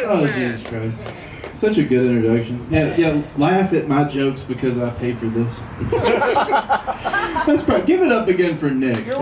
Oh, Jesus Christ. Such a good introduction. Yeah, laugh at my jokes because I pay for this. That's probably, give it up again for Nick for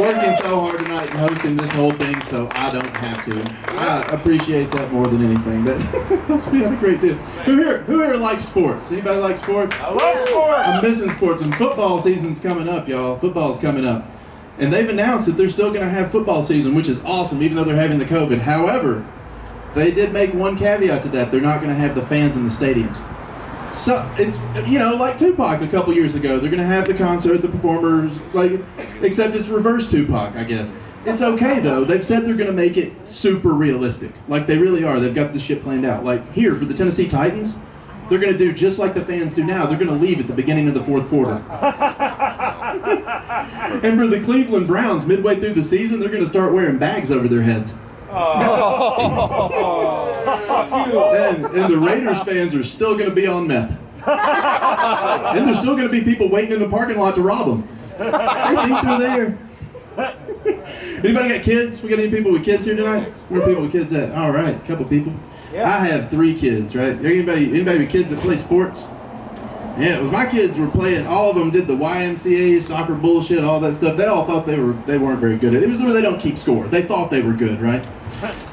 working so hard tonight and hosting this whole thing so I don't have to. I appreciate that more than anything. That helps me out a great deal. Who here likes sports? Anybody like sports? I love sports! I'm missing sports, and football season's coming up, y'all. Football's coming up. And they've announced that they're still going to have football season, which is awesome, even though they're having the COVID. However, they did make one caveat to that. They're not going to have the fans in the stadiums. So it's, like Tupac a couple years ago. They're going to have the concert, the performers, except it's reverse Tupac, I guess. It's okay, though. They've said they're going to make it super realistic. Like, they really are. They've got this shit planned out. Like, here, for the Tennessee Titans, they're going to do just like the fans do now. They're going to leave at the beginning of the fourth quarter. And for the Cleveland Browns, midway through the season, they're going to start wearing bags over their heads. And the Raiders fans are still going to be on meth. And there's still going to be people waiting in the parking lot to rob them. They think they're there. Anybody got kids? We got any people with kids here tonight? Where are people with kids at? All right, a couple people. Yeah. I have 3 kids, right? Anybody with kids that play sports? Yeah, well, my kids were playing, all of them did the YMCA, soccer bullshit, all that stuff. They all thought they weren't very good at it. It was where they don't keep score. They thought they were good, right?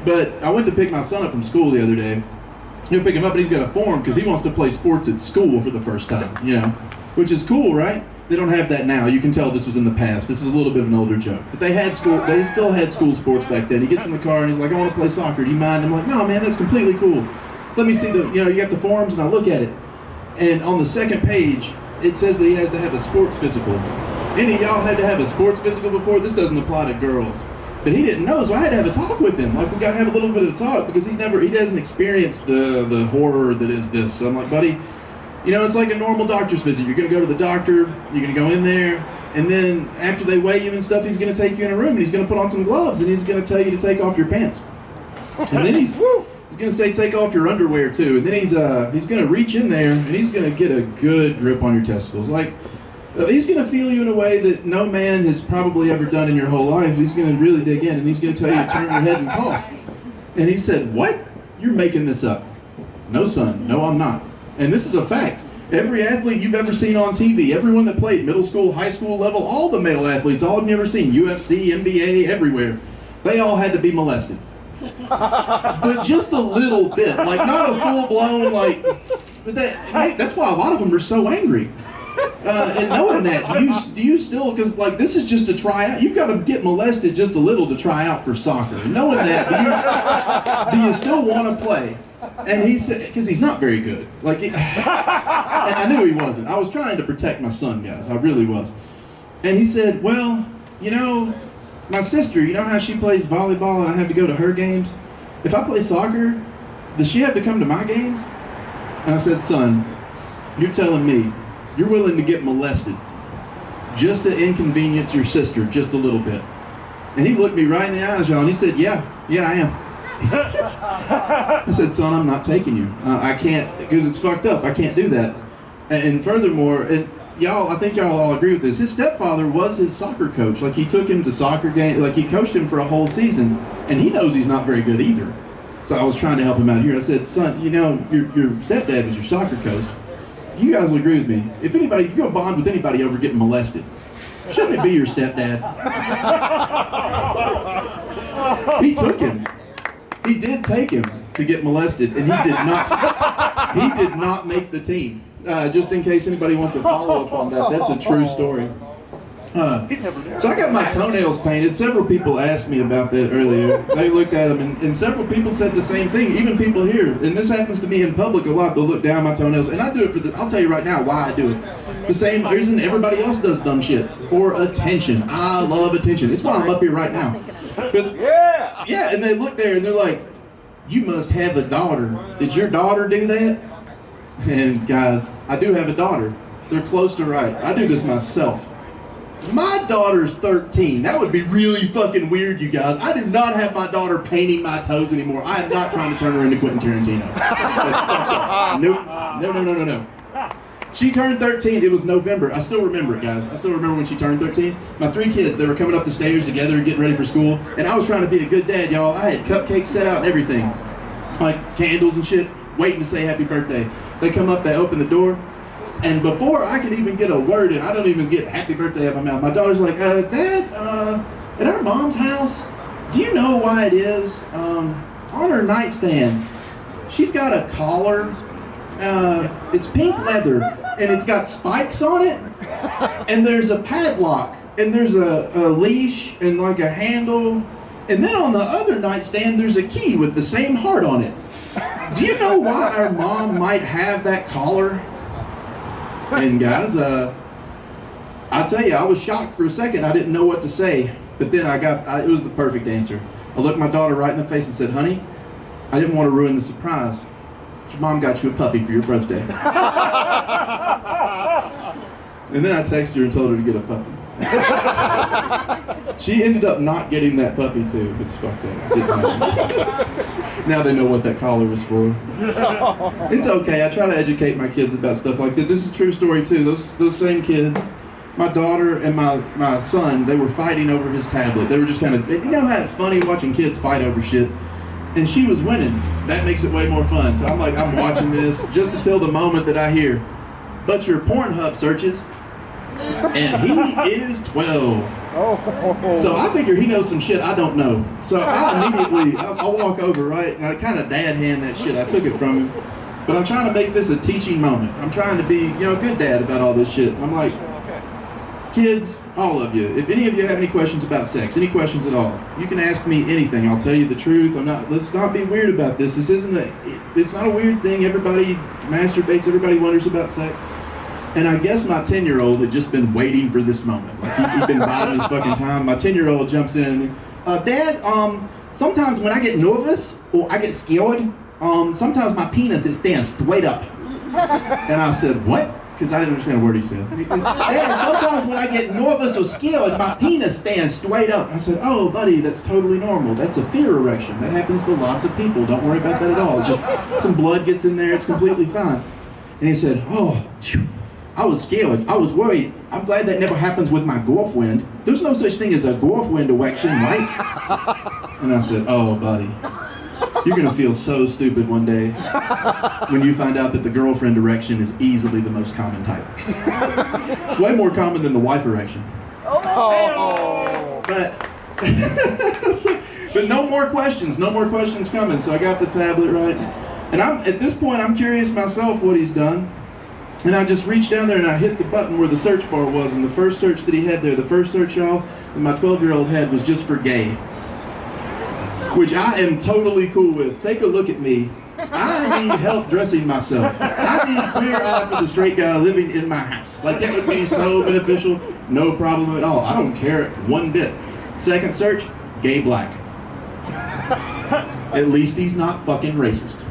But I went to pick my son up from school the other day. He'll pick him up and he's got a form because he wants to play sports at school for the first time, which is cool, right? They don't have that now. You can tell this was in the past. This is a little bit of an older joke. But they still had school sports back then. He gets in the car and he's like, I want to play soccer. Do you mind? I'm like, no, man, that's completely cool. Let me see you got the forms, and I look at it. And on the second page, it says that he has to have a sports physical. Any of y'all had to have a sports physical before? This doesn't apply to girls. But he didn't know, so I had to have a talk with him. Like, we got to have a little bit of a talk because he doesn't experience the horror that is this. So I'm like, buddy, it's like a normal doctor's visit. You're going to go to the doctor, you're going to go in there, and then after they weigh you and stuff, he's going to take you in a room and he's going to put on some gloves and he's going to tell you to take off your pants. And then he's going to say take off your underwear too. And then he's going to reach in there and he's going to get a good grip on your testicles. Like, he's going to feel you in a way that no man has probably ever done in your whole life. He's going to really dig in, and he's going to tell you to turn your head and cough. And he said, what? You're making this up. No, son. No, I'm not. And this is a fact. Every athlete you've ever seen on TV, everyone that played middle school, high school level, all the male athletes, all of them you ever seen, UFC, NBA, everywhere, they all had to be molested. But just a little bit. Like, not a full-blown, but that's why a lot of them are so angry. And knowing that, do you still, because this is just to try out, you've got to get molested just a little to try out for soccer. And knowing that, do you still want to play? And he said, because he's not very good. And I knew he wasn't. I was trying to protect my son, guys. I really was. And he said, well, my sister, you know how she plays volleyball and I have to go to her games? If I play soccer, does she have to come to my games? And I said, son, you're telling me you're willing to get molested just to inconvenience your sister just a little bit. And he looked me right in the eyes, y'all, and he said, yeah, I am. I said, son, I'm not taking you. I can't, because it's fucked up. I can't do that. And furthermore, and y'all, I think y'all all agree with this, his stepfather was his soccer coach. Like, he took him to soccer games, he coached him for a whole season, and he knows he's not very good either. So I was trying to help him out here. I said, son, your stepdad was your soccer coach. You guys will agree with me. If anybody, you're going to bond with anybody over getting molested, shouldn't it be your stepdad? He took him. He did take him to get molested, and he did not make the team. Just in case anybody wants a follow-up on that, that's a true story. So I got my toenails painted. Several people asked me about that earlier. They looked at them, and several people said the same thing, even people here. And this happens to me in public a lot. They'll look down my toenails, and I do it I'll tell you right now why I do it. The same reason everybody else does dumb shit. For attention. I love attention. It's why I'm up here right now. But, yeah, and they look there, and they're like, you must have a daughter. Did your daughter do that? And guys, I do have a daughter. They're close to right. I do this myself. My daughter's 13. That would be really fucking weird, you guys. I do not have my daughter painting my toes anymore. I am not trying to turn her into Quentin Tarantino. That's fucked up. Nope. No. She turned 13. It was November. I still remember it, guys. I still remember when she turned 13. My 3 kids, they were coming up the stairs together, getting ready for school, and I was trying to be a good dad, y'all. I had cupcakes set out and everything. like candles and shit, waiting to say happy birthday. They come up, they open the door, and before I can even get a word in, I don't even get happy birthday out of my mouth. My daughter's like, Dad, at our mom's house, do you know why it is? On her nightstand, she's got a collar, it's pink leather, and it's got spikes on it, and there's a padlock, and there's a leash, and like a handle, and then on the other nightstand, there's a key with the same heart on it. Do you know why our mom might have that collar? And guys, I'll tell you, I was shocked for a second. I didn't know what to say, but then it was the perfect answer. I looked my daughter right in the face and said, honey, I didn't want to ruin the surprise. Your mom got you a puppy for your birthday. And then I texted her and told her to get a puppy. She ended up not getting that puppy too. It's fucked up. Didn't happen. Now they know what that collar was for. It's okay. I try to educate my kids about stuff like that. This is a true story too. Those same kids, my daughter and my son, they were fighting over his tablet. They were just kind of, you know how it's funny watching kids fight over shit? And she was winning. That makes it way more fun. So I'm like, I'm watching this just until the moment that I hear, but your Pornhub searches, and he is 12. So I figure he knows some shit I don't know. So I immediately, I'll walk over, right? And I kind of dad hand that shit. I took it from him. But I'm trying to make this a teaching moment. I'm trying to be, a good dad about all this shit. I'm like, kids, all of you, if any of you have any questions about sex, any questions at all, you can ask me anything. I'll tell you the truth. Let's not be weird about this. It's not a weird thing. Everybody masturbates. Everybody wonders about sex. And I guess my 10-year-old had just been waiting for this moment. Like he'd been biding his fucking time. My 10-year-old jumps in and, Dad, sometimes when I get nervous or I get scared, sometimes my penis, it stands straight up. And I said, what? Because I didn't understand a word he said. Dad, sometimes when I get nervous or scared, my penis stands straight up. I said, oh, buddy, that's totally normal. That's a fear erection. That happens to lots of people. Don't worry about that at all. It's just some blood gets in there. It's completely fine. And he said, oh, phew. I was scared. I was worried. I'm glad that never happens with my girlfriend. There's no such thing as a girlfriend erection, right? And I said, oh, buddy, you're going to feel so stupid one day when you find out that the girlfriend erection is easily the most common type. It's way more common than the wife erection. But no more questions. No more questions coming. So I got the tablet right. And at this point, I'm curious myself what he's done. And I just reached down there and I hit the button where the search bar was, and the first search that he had there, the first search, y'all, that my 12-year-old had was just for gay. Which I am totally cool with. Take a look at me. I need help dressing myself. I need queer eye for the straight guy living in my house. Like, that would be so beneficial. No problem at all. I don't care one bit. Second search, gay black. At least he's not fucking racist.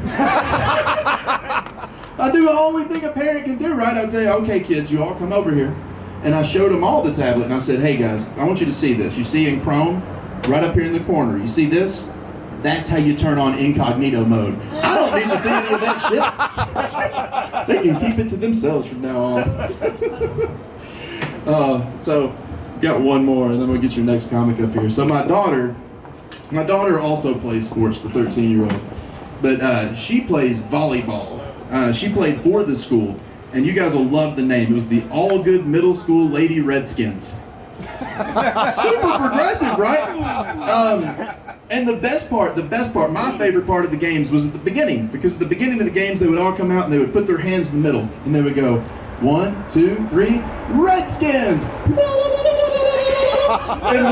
I do the only thing a parent can do, right? I'll tell you, okay, kids, you all come over here. And I showed them all the tablet, and I said, hey, guys, I want you to see this. You see in Chrome, right up here in the corner, you see this? That's how you turn on incognito mode. I don't need to see any of that shit. They can keep it to themselves from now on. So, got one more, and then we'll get your next comic up here. So my daughter also plays sports, the 13-year-old. But she plays volleyball. She played for the school, and you guys will love the name. It was the Algood Middle School Lady Redskins. Super progressive, right? And the best part, my favorite part of the games was at the beginning, because at the beginning of the games, they would all come out and they would put their hands in the middle, and they would go, 1, 2, 3, Redskins! And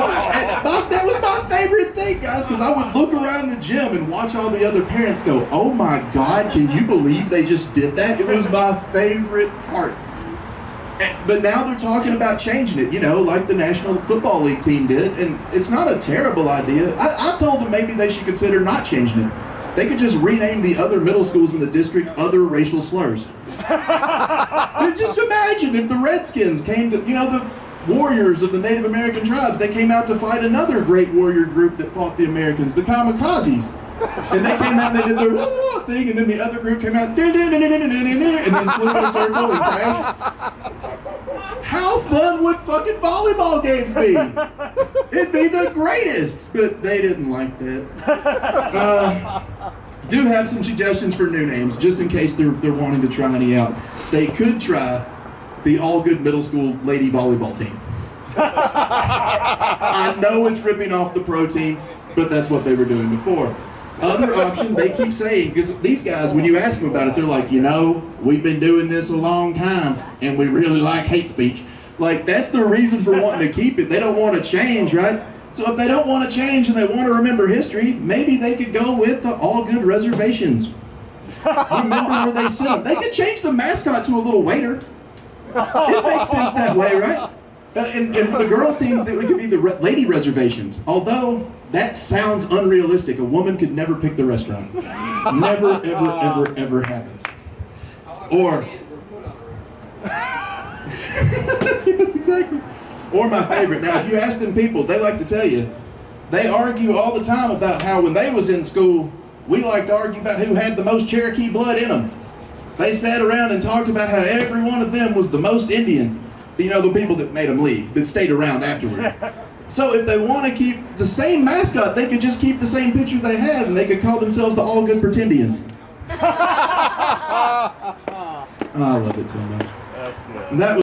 that was my favorite thing, guys, because I would look around the gym and watch all the other parents go, oh my God, can you believe they just did that? It was my favorite part. But now they're talking about changing it, like the National Football League team did, and it's not a terrible idea. I told them maybe they should consider not changing it. They could just rename the other middle schools in the district other racial slurs. Just imagine if the Redskins came to, the warriors of the Native American tribes, they came out to fight another great warrior group that fought the Americans, the kamikazes. And they came out and they did their thing, and then the other group came out, and then flew in a circle and crashed. How fun would fucking volleyball games be? It'd be the greatest. But they didn't like that. do have some suggestions for new names, just in case they're wanting to try any out. They could try the Algood Middle School lady volleyball team. I know it's ripping off the pro team, but that's what they were doing before. Other option, they keep saying, because these guys, when you ask them about it, they're like, we've been doing this a long time, and we really like hate speech. Like, that's the reason for wanting to keep it. They don't want to change, right? So if they don't want to change and they want to remember history, maybe they could go with the Algood reservations. Remember where they sit them. They could change the mascot to a little waiter. It makes sense that way, right? And for the girls' teams, it could be the lady reservations. Although, that sounds unrealistic. A woman could never pick the restaurant. Never, ever, ever, ever happens. Or... yes, exactly. Or my favorite. Now, if you ask them people, they like to tell you, they argue all the time about how when they was in school, we like to argue about who had the most Cherokee blood in them. They sat around and talked about how every one of them was the most Indian. The people that made them leave, that stayed around afterward. So if they want to keep the same mascot, they could just keep the same picture they have, and they could call themselves the Algood Pretendians. Oh, I love it so much. That's good. And that was